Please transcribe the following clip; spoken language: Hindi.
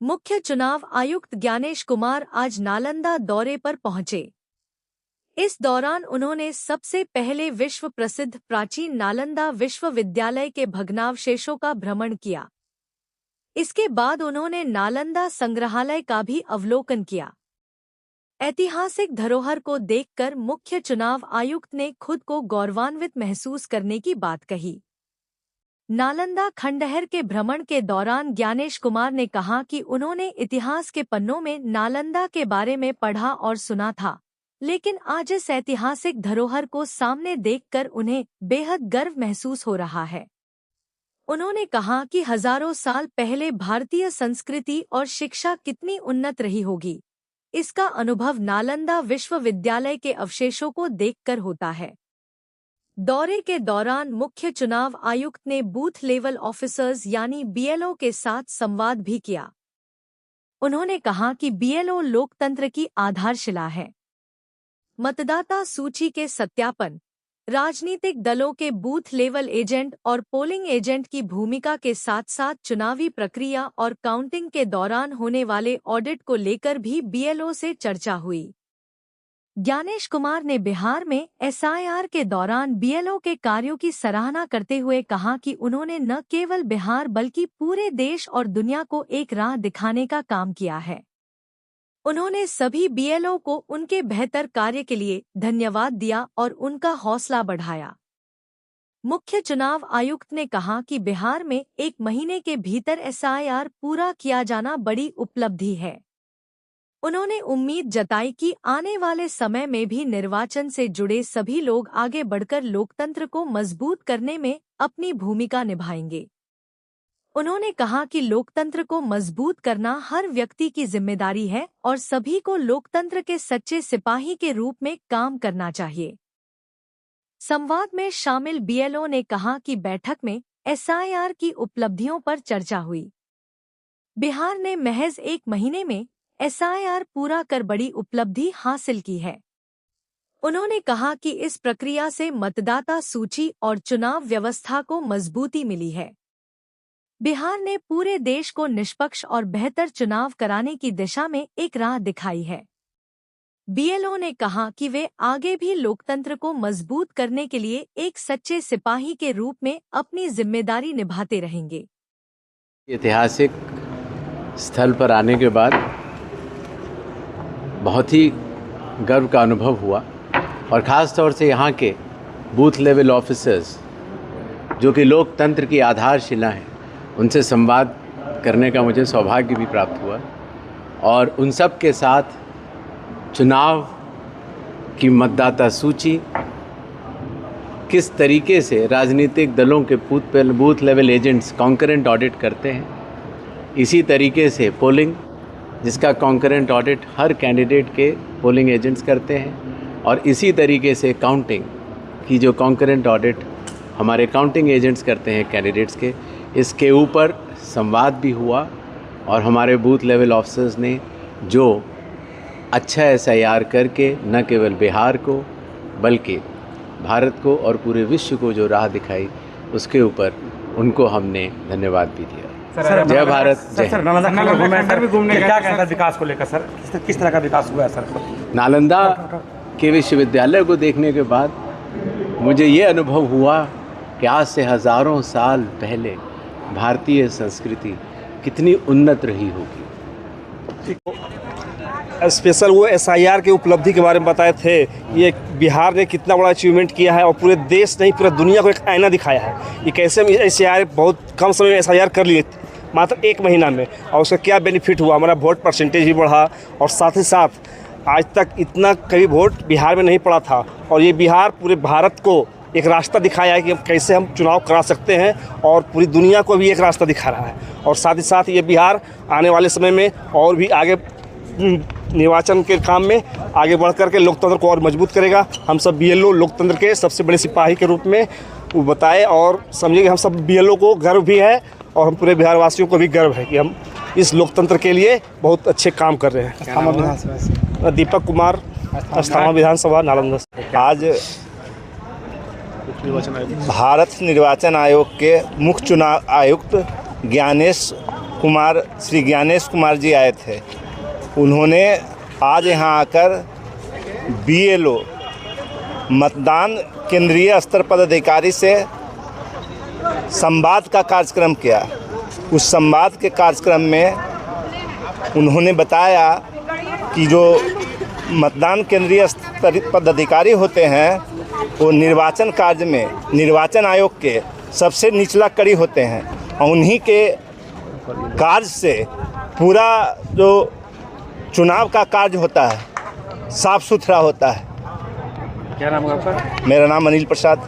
मुख्य चुनाव आयुक्त ज्ञानेश कुमार आज नालंदा दौरे पर पहुंचे। इस दौरान उन्होंने सबसे पहले विश्व प्रसिद्ध प्राचीन नालंदा विश्वविद्यालय के भग्नावशेषों का भ्रमण किया। इसके बाद उन्होंने नालंदा संग्रहालय का भी अवलोकन किया। ऐतिहासिक धरोहर को देखकर मुख्य चुनाव आयुक्त ने खुद को गौरवान्वित महसूस करने की बात कही। नालंदा खंडहर के भ्रमण के दौरान ज्ञानेश कुमार ने कहा कि उन्होंने इतिहास के पन्नों में नालंदा के बारे में पढ़ा और सुना था, लेकिन आज इस ऐतिहासिक धरोहर को सामने देखकर उन्हें बेहद गर्व महसूस हो रहा है। उन्होंने कहा कि हजारों साल पहले भारतीय संस्कृति और शिक्षा कितनी उन्नत रही होगी, इसका अनुभव नालंदा विश्वविद्यालय के अवशेषों को देखकर होता है। दौरे के दौरान मुख्य चुनाव आयुक्त ने बूथ लेवल ऑफिसर्स यानी बीएलओ के साथ संवाद भी किया। उन्होंने कहा कि बीएलओ लोकतंत्र की आधारशिला है। मतदाता सूची के सत्यापन, राजनीतिक दलों के बूथ लेवल एजेंट और पोलिंग एजेंट की भूमिका के साथ साथ चुनावी प्रक्रिया और काउंटिंग के दौरान होने वाले ऑडिट को लेकर भी बीएलओ से चर्चा हुई। ज्ञानेश कुमार ने बिहार में एसआईआर के दौरान बीएलओ के कार्यों की सराहना करते हुए कहा कि उन्होंने न केवल बिहार बल्कि पूरे देश और दुनिया को एक राह दिखाने का काम किया है। उन्होंने सभी बीएलओ को उनके बेहतर कार्य के लिए धन्यवाद दिया और उनका हौसला बढ़ाया। मुख्य चुनाव आयुक्त ने कहा कि बिहार में 1 महीने के भीतर एसआईआर पूरा किया जाना बड़ी उपलब्धि है। उन्होंने उम्मीद जताई कि आने वाले समय में भी निर्वाचन से जुड़े सभी लोग आगे बढ़कर लोकतंत्र को मजबूत करने में अपनी भूमिका निभाएंगे। उन्होंने कहा कि लोकतंत्र को मजबूत करना हर व्यक्ति की जिम्मेदारी है और सभी को लोकतंत्र के सच्चे सिपाही के रूप में काम करना चाहिए। संवाद में शामिल बीएलओ ने कहा कि बैठक में एसआईआर की उपलब्धियों पर चर्चा हुई। बिहार ने महज 1 महीने में एसआईआर पूरा कर बड़ी उपलब्धि हासिल की है। उन्होंने कहा कि इस प्रक्रिया से मतदाता सूची और चुनाव व्यवस्था को मजबूती मिली है। बिहार ने पूरे देश को निष्पक्ष और बेहतर चुनाव कराने की दिशा में एक राह दिखाई है। बीएलओ ने कहा कि वे आगे भी लोकतंत्र को मजबूत करने के लिए एक सच्चे सिपाही के रूप में अपनी जिम्मेदारी निभाते रहेंगे। ऐतिहासिक स्थल पर आने के बाद बहुत ही गर्व का अनुभव हुआ और ख़ास तौर से यहाँ के बूथ लेवल ऑफिसर्स जो कि लोकतंत्र की आधारशिला हैं, उनसे संवाद करने का मुझे सौभाग्य भी प्राप्त हुआ और उन सब के साथ चुनाव की मतदाता सूची किस तरीके से राजनीतिक दलों के booth level agents concurrent audit करते हैं, इसी तरीके से पोलिंग जिसका कॉन्करेंट ऑडिट हर कैंडिडेट के पोलिंग एजेंट्स करते हैं और इसी तरीके से काउंटिंग की जो कॉन्करेंट ऑडिट हमारे काउंटिंग एजेंट्स करते हैं कैंडिडेट्स के, इसके ऊपर संवाद भी हुआ और हमारे बूथ लेवल ऑफिसर्स ने जो अच्छा एसआईआर करके न केवल बिहार को बल्कि भारत को और पूरे विश्व को जो राह दिखाई, उसके ऊपर उनको हमने धन्यवाद भी दिया। सर, जय भारत। सर, नालंदा खंडहर भी घूमने क्या कहता है विकास को लेकर सर, किस तरह का विकास हुआ है सर? नालंदा के विश्वविद्यालय को देखने के बाद मुझे ये अनुभव हुआ कि आज से हज़ारों साल पहले भारतीय संस्कृति कितनी उन्नत रही होगी। स्पेशल वो एसआईआर की उपलब्धि के बारे में बताए थे। ये बिहार ने कितना बड़ा अचीवमेंट किया है और पूरे देश नहीं पूरे दुनिया को एक आईना दिखाया है। ये कैसे हम एसआईआर बहुत कम समय में एसआईआर कर लिए मात्र 1 महीना में, और उसका क्या बेनिफिट हुआ, हमारा वोट परसेंटेज भी बढ़ा और साथ ही साथ आज तक इतना कभी वोट बिहार में नहीं पड़ा था और ये बिहार पूरे भारत को एक रास्ता दिखाया है कि कैसे हम चुनाव करा सकते हैं और पूरी दुनिया को भी एक रास्ता दिखा रहा है। और साथ ही साथ ये बिहार आने वाले समय में और भी आगे निर्वाचन के काम में आगे बढ़ करके लोकतंत्र को और मजबूत करेगा। हम सब बीएलओ लोकतंत्र के सबसे बड़े सिपाही के रूप में वो बताए और समझिए कि हम सब बीएलओ को गर्व भी है और हम पूरे बिहार वासियों को भी गर्व है कि हम इस लोकतंत्र के लिए बहुत अच्छे काम कर रहे हैं। दीपक कुमार, अस्थाना विधानसभा, नालंदा। आज भारत निर्वाचन आयोग के मुख्य चुनाव आयुक्त ज्ञानेश कुमार श्री ज्ञानेश कुमार जी आए थे। उन्होंने आज यहाँ आकर BLO मतदान केंद्रीय स्तर पदाधिकारी से संवाद का कार्यक्रम किया। उस संवाद के कार्यक्रम में उन्होंने बताया कि जो मतदान केंद्रीय स्तर पदाधिकारी होते हैं वो निर्वाचन कार्य में निर्वाचन आयोग के सबसे निचला कड़ी होते हैं और उन्हीं के कार्य से पूरा जो चुनाव का कार्य होता है साफ सुथरा होता है। क्या नाम है आपका? मेरा नाम अनिल प्रसाद।